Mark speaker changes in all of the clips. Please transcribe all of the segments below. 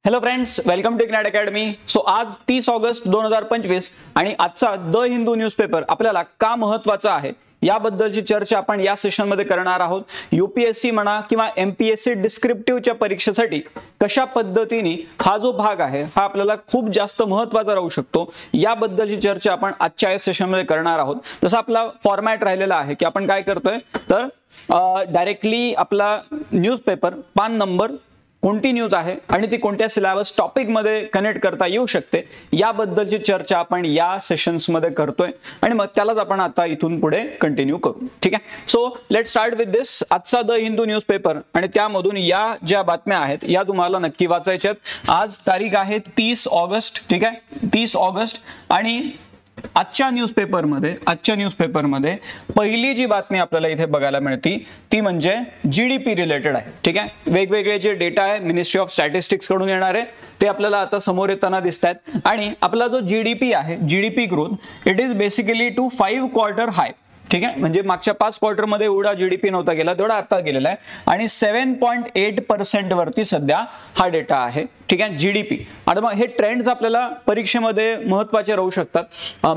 Speaker 1: Hello friends, welcome to Ignite Academy. So आज 30 August 2025 आणि आजचा द हिंदू न्यूजपेपर आपल्याला का महत्त्वाचा आहे याबद्दलची चर्चा आपण या सेशनमध्ये करणार आहोत. यूपीएससी म्हणा किंवा एमपीएससी डिस्क्रिप्टिव्हच्या परीक्षेसाठी कशा पद्धतीने हा जो भाग आहे हा आपल्याला खूप जास्त महत्त्वाचा राहू शकतो याबद्दलची चर्चा आपण आजच्या या सेशनमध्ये करणार आहोत. जसं आपला फॉर्मॅट राहिलेला आहे की आपण काय करतोय तर डायरेक्टली आपला न्यूजपेपर पान नंबर कोणती न्यूज आहे आणि ती कोणत्या सिलेबस टॉपिक मध्ये कनेक्ट करता येऊ शकते याबद्दलची चर्चा आपण या सेशन्स मध्ये करतोय आणि मग त्यालाच आपण आता इथून पुढे कंटिन्यू करू. ठीक आहे. सो लेट स्टार्ट विथ दिस. आजचा द हिंदू न्यूजपेपर आणि त्यामधून या ज्या बातम्या आहेत या तुम्हाला नक्की वाचायच्या आहेत. आज तारीख आहे 30 ऑगस्ट. ठीक आहे, 30 ऑगस्ट. आणि आजच्या न्यूजपेपरमध्ये पहिली जी बातमी आपल्याला इथे बघायला मिळते ती म्हणजे जीडीपी रिलेटेड आहे. ठीक आहे, वेगवेगळे जे डेटा आहे मिनिस्ट्री ऑफ स्टॅटिस्टिक्स कडून येणार आहे ते आपल्याला आता समोर येताना दिसत आहेत. आणि आपला जो जीडीपी आहे, GDP growth, it is basically two 5 quarter high. ठीक आहे, म्हणजे मागच्या 5 क्वार्टरमध्ये एवढा जीडीपी नव्हता गेला तेवढा आता गेलेला आहे आणि 7.8% वरती सध्या हा डेटा आहे. ठीक आहे, जीडीपी. आणि मग हे ट्रेंड्स आपल्याला परीक्षेमध्ये महत्त्वाचे राहू शकतात,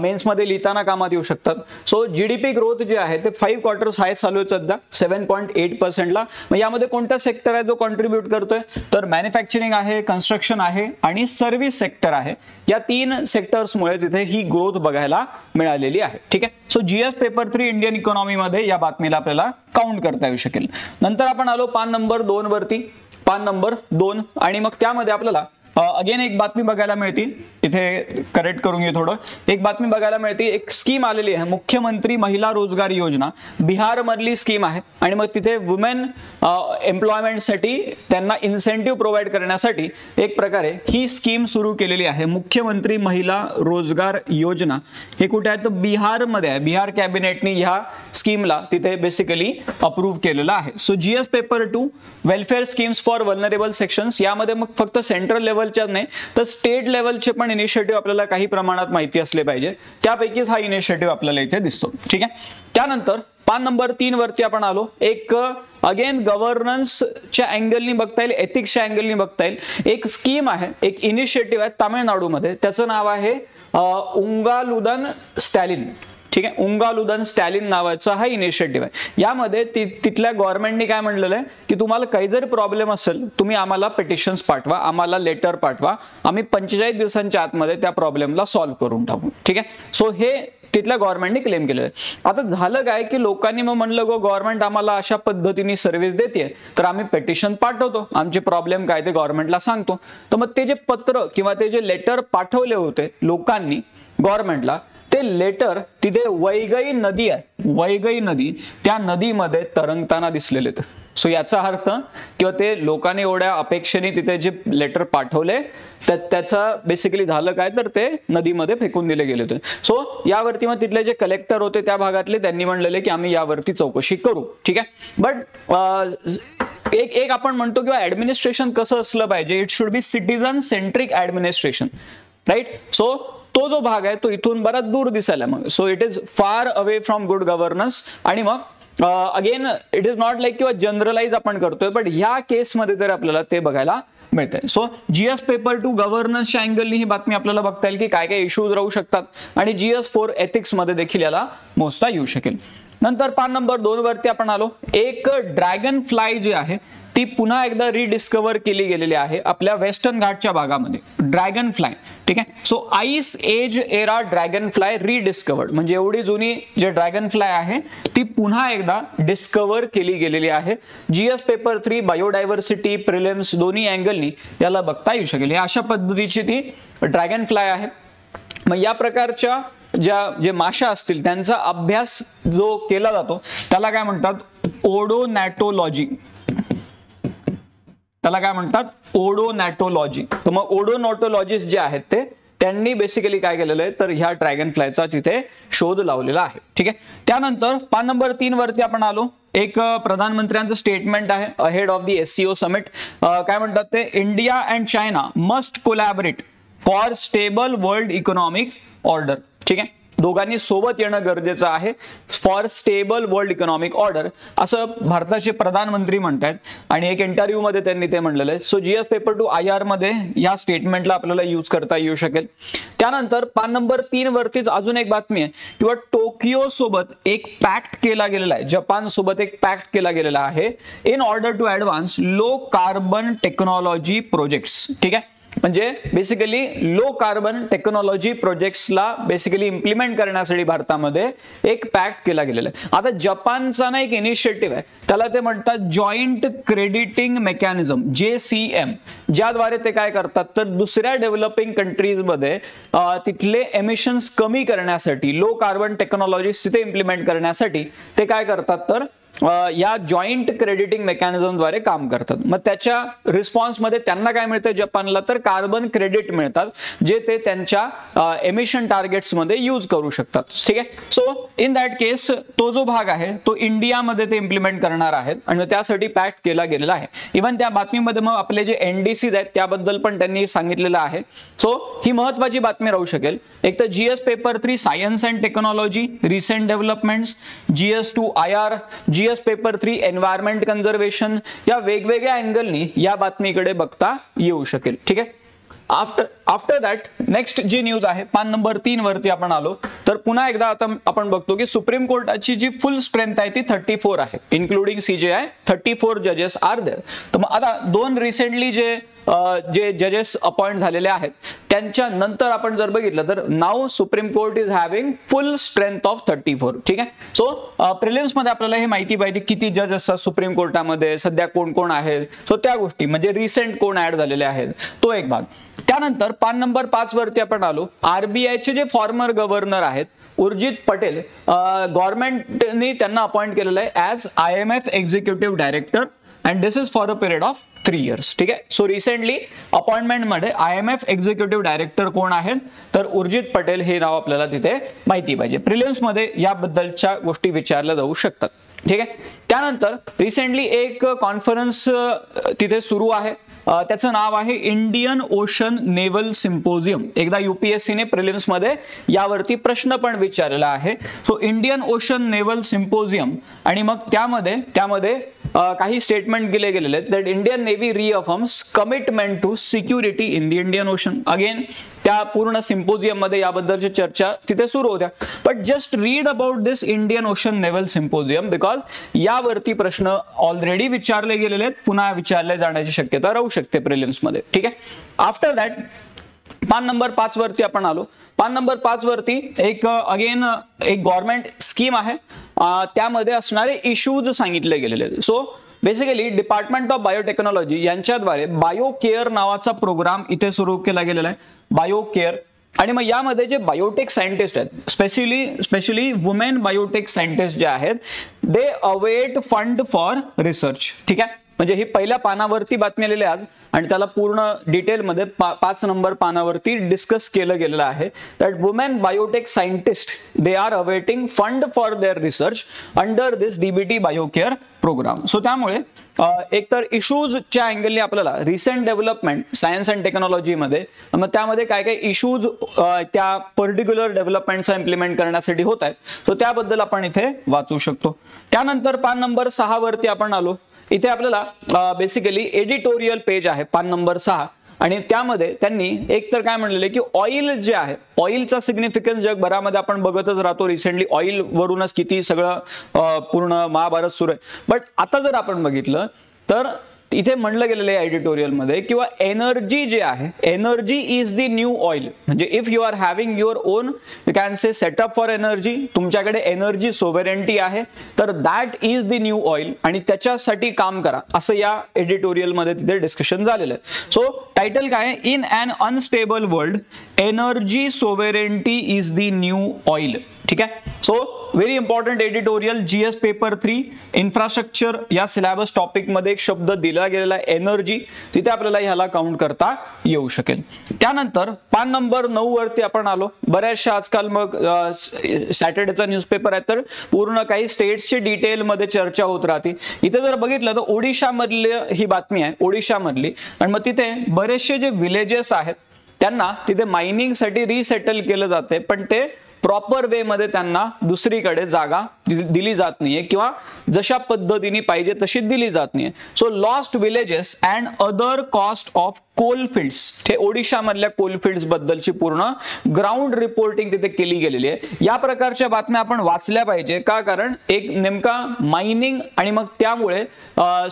Speaker 1: मेन्समध्ये लिहिताना कामात येऊ शकतात. सो जीडीपी ग्रोथ जे आहे ते 5 क्वार्टर्स हाय चालू आहे सध्या 7.8%ला. मग यामध्ये कोणता सेक्टर आहे जो कॉन्ट्रीब्यूट करतोय तर मॅन्युफॅक्चरिंग आहे, कन्स्ट्रक्शन आहे आणि सर्व्हिस सेक्टर आहे. या 3 सेक्टर्समुळे तिथे ही ग्रोथ बघायला मिळालेली आहे. ठीक आहे. So GS paper 3 Indian economy मध्ये या बातमीला आपल्याला काउंट करता येऊ शकेल. नंतर आपण आलो पान नंबर 2 वरती. पान नंबर 2 आणि मग त्यामध्ये आपल्याला अगेन एक बातमी बघायला मिळते. इथे करेक्ट करून घे थोडं. एक बातमी बघायला मिळते, एक स्कीम आलेली आहे मुख्यमंत्री महिला रोजगार योजना. बिहार मधली स्कीम आहे आणि मग तिथे वुमेन एम्प्लॉयमेंटसाठी त्यांना इन्सेंटिव्ह प्रोव्हाइड करण्यासाठी एक प्रकारे ही स्कीम सुरू केलेली आहे. मुख्यमंत्री महिला रोजगार योजना हे कुठे आहे तर बिहारमध्ये आहे. बिहार कॅबिनेटने ह्या स्कीमला तिथे बेसिकली अप्रूव्ह केलेलं आहे. So GS paper 2 welfare schemes for vulnerable sections. यामध्ये मग फक्त सेंट्रल लेवलच्याच नाही तर स्टेट लेवलचे पण इनिशिएटिव्ह आपल्याला काही प्रमाणात माहिती असले पाहिजे. त्यापैकीच हा इनिशिएटिव्ह आपल्याला इथे दिसतो. ठीक आहे. त्यानंतर पान नंबर 3 वरती आपण आलो. एक अगेन गव्हर्नन्सच्या अँगलनी बघता येईल, एथिक्सच्या अँगलनी बघता येईल. एक स्कीम आहे, एक इनिशिएटिव्ह आहे तामिळनाडूमध्ये, त्याचं नाव आहे उंगालुदन स्टॅलिन. ठीक आहे, उंगालुदन स्टॅलिन नावाचा हा इनिशिएटिव्ह आहे. यामध्ये तिथल्या गव्हर्नमेंटने काय म्हणलेलं आहे की तुम्हाला काही जरी प्रॉब्लेम असेल तुम्ही आम्हाला पिटिशन्स पाठवा, आम्हाला लेटर पाठवा, आम्ही 45 दिवसांच्या आतमध्ये त्या प्रॉब्लेमला सॉल्व्ह करून टाकू. ठीक आहे. सो हे तिथल्या गव्हर्नमेंटने क्लेम केलेलं आहे. आता झालं काय की लोकांनी मग म्हणलं गव्हर्नमेंट आम्हाला अशा पद्धतीने सर्व्हिस देते तर आम्ही पिटिशन पाठवतो, आमचे प्रॉब्लेम काय ते गव्हर्नमेंटला सांगतो. तर मग ते जे पत्र किंवा ते जे लेटर पाठवले होते लोकांनी गव्हर्नमेंटला, ते लेटर तिथे वैगई नदी आहे, वैगई नदी, त्या नदीमध्ये तरंगताना दिसलेले. सो याचा अर्थ किंवा ते लोकांनी एवढ्या अपेक्षेने तिथे जे लेटर पाठवले त्याचा बेसिकली झालं काय तर ते नदीमध्ये फेकून दिले गेले होते. सो यावरती मग तिथले जे कलेक्टर होते त्या भागातले त्यांनी म्हणलेले की आम्ही यावरती चौकशी करू. ठीक आहे. बट एक आपण म्हणतो किंवा ऍडमिनिस्ट्रेशन कसं असलं पाहिजे, it should be citizen centric administration, right. So तो जो भाग आहे तो इथून बराच दूर दिसायला मग. So it is far away from good governance. आणि मग again it is not like किंवा जनरलाइज आपण करतोय बट ह्या केसमध्ये तर आपल्याला ते बघायला मिळतंय. सो जीएस पेपर 2 गव्हर्नन्सच्या अँगलनी ही बातमी आपल्याला बघता येईल की काय काय इश्यूज राहू शकतात आणि GS4 एथिक्स मध्ये देखील याला मोजता येऊ शकेल. नंतर पान नंबर 2 वरती आपण आलो. एक ड्रॅगन फ्लाय जी आहे ती पुन्हा एकदा रिडिस्कवर केली गेलेली आहे आपल्या वेस्टर्न घाटच्या भागामध्ये. Dragon fly. ठीक आहे. So ice age era dragon fly rediscovered, म्हणजे एवढी जुनी जे ड्रॅगन फ्लाय आहे ती पुन्हा एकदा डिस्कवर केली गेलेली आहे. जीएस पेपर 3 बायोडायव्हर्सिटी प्रिलिम्स दोन्ही अँगलनी याला बघता येऊ शकेल. अशा पद्धतीची ती ड्रॅगन फ्लाय आहे. मग या प्रकारच्या जे माशा असतील त्यांचा अभ्यास जो केला जातो त्याला काय म्हणतात, ओडोनॅटोलॉजी. त्याला काय म्हणतात, ओडोनॅटोलॉजी. तर मग ओडोनॅटोलॉजिस्ट जे आहेत त्यांनी बेसिकली काय केलेलं आहे तर ह्या ड्रॅगन फ्लायचा तिथे शोध लावलेला आहे. ठीक आहे. त्यानंतर पान नंबर 3 वरती आपण आलो. एक प्रधानमंत्र्यांचं स्टेटमेंट आहे ahead of the SCO summit. काय म्हणतात ते, India and China must collaborate for stable world economic order. ठीक आहे. दोघांनी सोबत येणं गरजेचं आहे for stable world economic order, असं भारताचे प्रधानमंत्री म्हणतात आणि एक इंटरव्ह्यू मध्ये त्यांनी ते म्हणलेलं आहे. सो जीएस पेपर 2 IR मध्ये या स्टेटमेंटला आपल्याला यूज करता येऊ शकेल. त्यानंतर पान नंबर 3 वरतीच अजून एक बातमी आहे किंवा टोकियो सोबत एक पॅक्ट केला गेलेला आहे, जपान सोबत एक पॅक्ट केला गेलेला आहे in order to advance low carbon technology projects. ठीक आहे, म्हणजे बेसिकली लो कार्बन टेक्नॉलॉजी प्रोजेक्ट्सला बेसिकली इम्प्लिमेंट करण्यासाठी भारतामध्ये एक पॅक्ट केला गेलेला आहे. आता जपानचा ना एक इनिशिएटिव्ह आहे, त्याला ते म्हणतात जॉईंट क्रेडिटिंग मेकॅनिझम JCM, ज्याद्वारे ते काय करतात तर दुसऱ्या डेव्हलपिंग कंट्रीजमध्ये तिथले एमिशन्स कमी करण्यासाठी, लो कार्बन टेक्नॉलॉजीज तिथे इम्प्लिमेंट करण्यासाठी ते काय करतात तर या जॉईंट क्रेडिटिंग मेकॅनिझमद्वारे काम करतात. मग त्याच्या रिस्पॉन्समध्ये त्यांना काय मिळतं जपानला तर कार्बन क्रेडिट मिळतात, जे ते त्यांच्या एमिशन टार्गेट्समध्ये यूज करू शकतात. ठीक आहे, सो इन दॅट केस तो जो भाग आहे तो इंडियामध्ये ते इम्प्लिमेंट करणार आहेत आणि त्यासाठी पॅक्ट केला गेलेला आहे. इव्हन त्या बातमीमध्ये मग आपले जे NDCs आहेत त्याबद्दल पण त्यांनी सांगितलेलं आहे. सो ही महत्वाची बातमी राहू शकेल. एक तर GS paper 3 science and technology recent developments, GS 2 IR, GS paper 3 environment conservation, या वेगवेगळ्या अँगलनी या बातमीकडे बघता येऊ शकेल. ठीक आहे, आफ्टर दॅट नेक्स्ट जी न्यूज आहे पान नंबर 3 वरती आपण आलो तर पुन्हा एकदा आता आपण बघतो की सुप्रीम कोर्टाची जी फुल स्ट्रेंथ आहे ती 34 आहे, इन्क्लुडिंग CJI 34 जजेस आर देअर. तर मग आता दोन रिसेंटली जे जजेस अपॉइंट झालेले आहेत त्यांच्या नंतर आपण जर बघितलं तर now supreme court is having full strength of 34. ठीक आहे, सो प्रिलिम्स मध्ये आपल्याला हे माहिती पाहिजे किती जज असतात सुप्रीम कोर्टामध्ये, सध्या कोण कोण आहेत, सो त्या गोष्टी म्हणजे रिसेंट कोण ऍड झालेले आहेत तो एक भाग. त्यानंतर पान नंबर 5 वरती आपण आलो. RBIचे जे फॉर्मर गव्हर्नर आहेत उर्जित पटेल, गव्हर्नमेंटने त्यांना अपॉइंट केलेलं आहे as IMF executive director and this is for a period of 3 years. ठीक आहे, सो रिसेंटली अपॉइंटमेंट मध्ये IMF एक्झिक्युटिव्ह डायरेक्टर कोण आहेत तर उर्जित पटेल हे नाव आपल्याला तिथे माहिती पाहिजे. प्रिलिम्स मध्ये याबद्दलच्या गोष्टी विचारल्या जाऊ शकतात. ठीक आहे, त्यानंतर रिसेंटली एक कॉन्फरन्स तिथे सुरू आहे, त्याचं नाव आहे इंडियन ओशन नेव्हल सिम्पोजियम. एकदा UPSC ने प्रिलिम्स मध्ये यावरती प्रश्न पण विचारलेला आहे. So Indian Ocean Naval Symposium आणि मग त्यामध्ये काही स्टेटमेंट दिले गेलेले आहेत that Indian Navy reaffirms commitment to security in the Indian Ocean. Again त्या पूर्ण सिम्पोजियम मध्ये याबद्दलची चर्चा तिथे सुरू होत्या. But just read about this Indian Ocean Naval Symposium because यावरती प्रश्न ऑलरेडी विचारले गेलेले आहेत, पुन्हा विचारले जाण्याची शक्यता राहू शकते प्रिलिम्स मध्ये. ठीक आहे, आफ्टर दॅट पान नंबर 5 वरती आपण आलो. पान नंबर 5 वरती एक अगेन एक गव्हर्नमेंट स्कीम आहे, त्यामध्ये असणारे इश्यूज सांगितले गेलेले आहेत. So basically department of biotechnology यांच्याद्वारे बायोकेअर नावाचा प्रोग्राम इथे सुरू केला गेलेला आहे, बायोकेअर. आणि मग यामध्ये जे बायोटेक सायंटिस्ट आहेत, स्पेशली वुमेन बायोटेक सायंटिस्ट जे आहेत, दे अवेट फंड फॉर रिसर्च. ठीक आहे, म्हणजे ही पहिल्या पानावरती बातमी आलेली आज आणि त्याला पूर्ण डिटेलमध्ये 5 नंबर पानावरती डिस्कस केलं गेलेलं आहे that women biotech scientist they are awaiting fund for their research under this DBT biocare program. So त्यामुळे एकतर इश्यूजच्या अँगलने आपल्याला रिसेंट डेव्हलपमेंट सायन्स अँड टेक्नॉलॉजीमध्ये, मग त्यामध्ये काय काय इश्यूज त्या पर्टिक्युलर डेव्हलपमेंटचा इम्प्लिमेंट करण्यासाठी होत आहेत, सो त्याबद्दल आपण इथे वाचू शकतो. त्यानंतर पान नंबर 6 वरती आपण आलो. इथे आपल्याला बेसिकली एडिटोरियल पेज आहे पान नंबर 6 आणि त्यामध्ये त्यांनी एक तर काय म्हणलेले की ऑइल जे आहे, ऑइलचा सिग्निफिकन्स जगभरामध्ये आपण बघतच राहतो. रिसेंटली ऑइल वरूनच किती सगळं पूर्ण महाभारत सुरू आहे. बट आता जर आपण बघितलं तर इथे म्हणलं गेलेलं आहे एडिटोरियल मध्ये किंवा एनर्जी जे आहे, energy is the new oil. म्हणजे if you are having your own you can say setup for energy, तुमच्याकडे एनर्जी सोव्हरेंटी आहे तर that is the new oil आणि त्याच्यासाठी काम करा, असं या एडिटोरियल मध्ये तिथे डिस्कशन झालेलं आहे. सो टायटल काय आहे, in un unstable world energy sovereignty is the new oil. ठीक आहे, so very important editorial. GS paper 3 infrastructure या सिलेबस टॉपिक मध्ये एक शब्द दिला गेलेला आहे एनर्जी, तिथे आपल्याला ह्याला काउंट करता येऊ शकेल. त्यानंतर पान नंबर 9 वरती आपण आलो. बऱ्याचशा आजकाल मग सॅटर्डेचा न्यूजपेपर आहे तर पूर्ण काही स्टेट्सची डिटेल मध्ये चर्चा होत राहते. इथे जर बघितलं तर ओडिशा मधली ही बातमी आहे, ओडिशा मधली. आणि मग तिथे बरेचसे जे विलेजेस आहेत त्यांना तिथे मायनिंग साठी रिसेटल केलं जाते, पण ते प्रॉपर वे मध्ये त्यांना दुसरीकडे जागा दिली जात नाहीये किंवा जशा पद्धतीने पाहिजे तशी दिली जात नाहीये. So lost villages and other cost of Coalfields, हे ओडिशा मधल्या कोलफिल्ड्स बद्दलची पूर्ण ग्राउंड रिपोर्टिंग तिथे केली गेलेली आहे. या प्रकारच्या बातम्या आपण वाचल्या पाहिजे का, कारण एक नेमका मायनिंग आणि मग त्यामुळे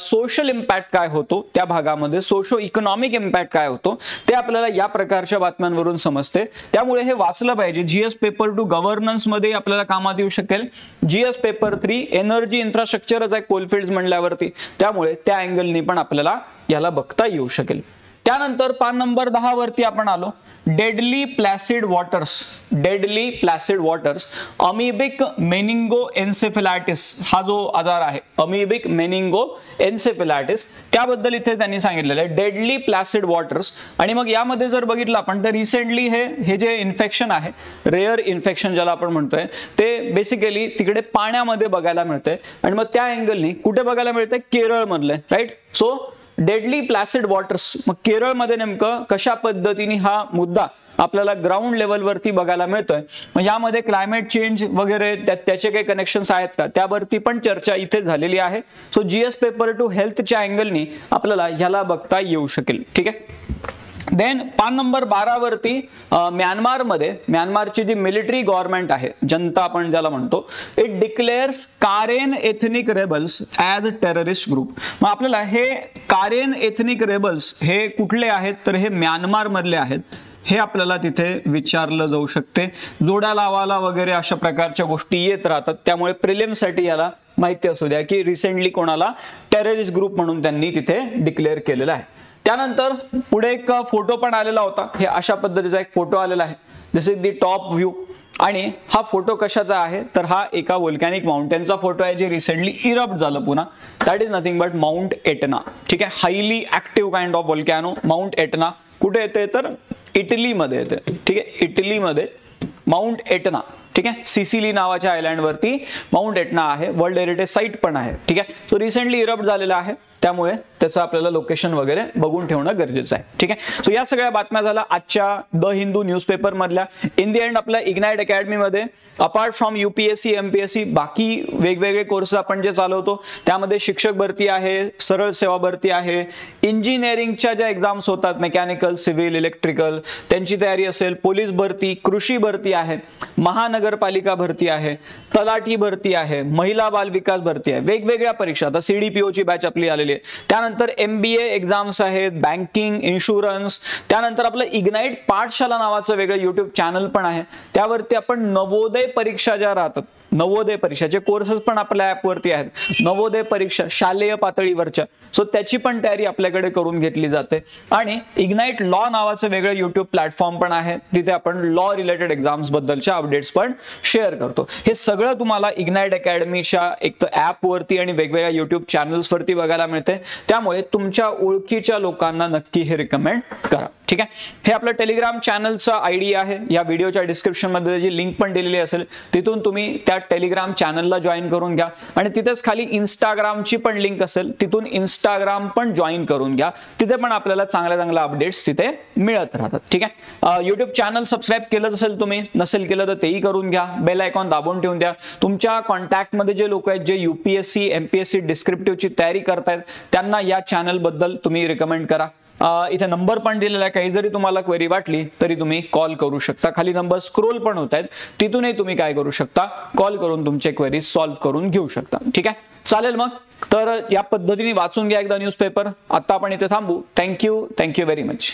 Speaker 1: सोशल इम्पॅक्ट काय होतो त्या भागामध्ये, सोशो इकॉनॉमिक इम्पॅक्ट काय होतो ते आपल्याला या प्रकारच्या बातम्यांवरून समजते. त्यामुळे हे वाचलं पाहिजे. जीएस पेपर 2 गव्हर्नन्स मध्ये आपल्याला कामात येऊ शकेल. जीएस पेपर 3 एनर्जी इन्फ्रास्ट्रक्चरच आहे कोलफिल्ड्स म्हणल्यावरती, त्यामुळे त्या अँगलनी पण आपल्याला याला बघता येऊ शकेल. त्यानंतर पान नंबर 10 वरती आपण आलो. डेडली प्लॅसिड वॉटर्स, डेडली प्लॅसिड वॉटर्स, अमिबिक मेनिंगो एन्सेफेलायटिस हा जो आजार आहे, अमिबिक मेनिंगो एन्सेफेलायटिस, त्याबद्दल इथे त्यांनी सांगितलेलं आहे डेडली प्लॅसिड वॉटर्स. आणि मग यामध्ये जर बघितलं आपण तर रिसेंटली हे जे इन्फेक्शन आहे, रेअर इन्फेक्शन ज्याला आपण म्हणतोय, ते बेसिकली तिकडे पाण्यामध्ये बघायला मिळतंय. आणि मग त्या अँगलनी कुठे बघायला मिळतंय, केरळ मधले, राईट. सो डेडली प्लॅसिड वॉटर्स, मग केरळमध्ये नेमकं कशा पद्धतीने हा मुद्दा आपल्याला ग्राउंड लेवलवरती बघायला मिळतोय, मग यामध्ये क्लायमेट चेंज वगैरे त्याचे काही कनेक्शन्स आहेत का त्यावरती पण चर्चा इथे झालेली आहे. सो जीएस पेपर 2 हेल्थच्या अँगलनी आपल्याला ह्याला बघता येऊ शकेल. ठीक आहे. देन पान नंबर 12 वरती म्यानमारमध्ये, म्यानमारची जी मिलिटरी गव्हर्नमेंट आहे, जनता आपण ज्याला म्हणतो, it डिक्लेअर्स Karen ethnic rebels as terrorist group. मग आपल्याला हे कारेन एथनिक रेबल्स हे कुठले आहेत तर हे म्यानमार मधले आहेत, हे आपल्याला तिथे विचारलं जाऊ शकते. जोड्या लावाला वगैरे अशा प्रकारच्या गोष्टी येत राहतात, त्यामुळे प्रिलिम्ससाठी याला माहिती असू द्या की रिसेंटली कोणाला टेररिस्ट ग्रुप म्हणून त्यांनी तिथे डिक्लेअर केलेला आहे. त्यानंतर पुढे एक फोटो पण आलेला होता. हे अशा पद्धतीचा एक फोटो आलेला आहे, दिस इज दी टॉप व्ह्यू. आणि हा फोटो कशाचा आहे तर हा एका वोल्कॅनिक माउंटेनचा फोटो आहे जे रिसेंटली इरप्ट झालं पुन्हा. That is nothing but Mount Etna. ठीक आहे. Highly active kind of volcano Mount Etna. कुठे येते तर इटलीमध्ये येते. ठीक आहे. इटलीमध्ये माउंट एटना. ठीक आहे. सिसिली नावाच्या आयलँड वरती माउंट एटना आहे. वर्ल्ड हेरिटेज साईट पण आहे. ठीक आहे. सो रिसेंटली इरप्ट झालेला आहे, त्यामुळे त्याचं आपल्याला लोकेशन वगैरे बघून ठेवणं गरजेचं आहे. ठीक आहे. सो या सगळ्या बातम्या झाल्या आजच्या द हिंदू न्यूजपेपर मधल्या. इन द एंड आपल्या इग्नाइट अकॅडमी मध्ये अपार्ट फ्रॉम यूपीएससी एमपीएससी बाकी वेगवेगळे कोर्स आपण जे चालवतो, त्यामध्ये शिक्षक भरती आहे, सरळ सेवा भरती आहे, इंजिनिअरिंगच्या ज्या एक्झाम्स होतात, मेकॅनिकल, सिव्हिल, इलेक्ट्रिकल, त्यांची तयारी असेल, पोलीस भरती, कृषी भरती आहे, महानगरपालिका भरती आहे, तलाठी भरती आहे, महिला बाल विकास भरती आहे, वेगवेगळ्या परीक्षा. आता सीडीपीओची बॅच आपली आलेली आहे. त्यानंतर MBA एक्झाम्स आहेत, बँकिंग, इन्शुरन्स. त्यानंतर आपलं इग्नाइट पाठशाला नावाचं वेगळं युट्यूब चॅनल पण आहे, त्यावरती आपण नवोदय परीक्षा ज्या राहतात, नवोदय परीक्षाचे कोर्सेस पण आपल्या ऍपवरती आहेत. नवोदय परीक्षा शालेय पातळीवरच्या, सो त्याची पण तयारी आपल्याकडे करून घेतली जाते. आणि इग्नाइट लॉ नावाचं वेगळं युट्यूब प्लॅटफॉर्म पण आहे, तिथे आपण लॉ रिलेटेड एक्झाम्स बद्दलच्या अपडेट्स पण शेअर करतो. हे सगळं तुम्हाला इग्नाइट अकॅडमीच्या एक तर ऍपवरती आणि वेगवेगळ्या युट्यूब चॅनल्स वरती बघायला मिळते. त्यामुळे तुमच्या ओळखीच्या लोकांना नक्की हे रिकमेंड करा. ठीक आहे. हे आपलं टेलिग्राम चॅनलचा आयडी आहे, या व्हिडिओच्या डिस्क्रिप्शन मध्ये त्याची लिंक पण दिलेली असेल, तिथून तुम्ही त्या टेलिग्राम चॅनलला जॉईन करून घ्या. आणि तिथेच खाली इंस्टाग्रामची पण लिंक असेल, तिथून इंस्टाग्राम पण जॉईन करून घ्या. तिथे पण आपल्याला चांगल्या चांगल्या अपडेट्स तिथे मिळत राहतात. ठीक आहे. युट्यूब चॅनल सबस्क्राईब केलं असेल तुम्ही, नसेल केलं तर तेही करून घ्या. बेल आयकॉन दाबून ठेवून द्या. तुमच्या कॉन्टॅक्ट मध्ये जे लोक आहेत जे यूपीएससी एमपीएससी डिस्क्रिप्टिव्हची तयारी करतायत, त्यांना या चॅनल बद्दल तुम्ही रिकमेंड करा. इथे नंबर पण दिलेला आहे, काही जरी तुम्हाला क्वेरी वाटली तरी तुम्ही कॉल करू शकता. खाली नंबर स्क्रोल पण होत आहेत, तिथूनही तुम्ही काय करू शकता, कॉल करून तुमचे क्वेरी सॉल्व्ह करून घेऊ शकता. ठीक आहे. चालेल मग. तर या पद्धतीने वाचून घ्या एकदा न्यूजपेपर. आता आपण इथे थांबू. Thank you very much.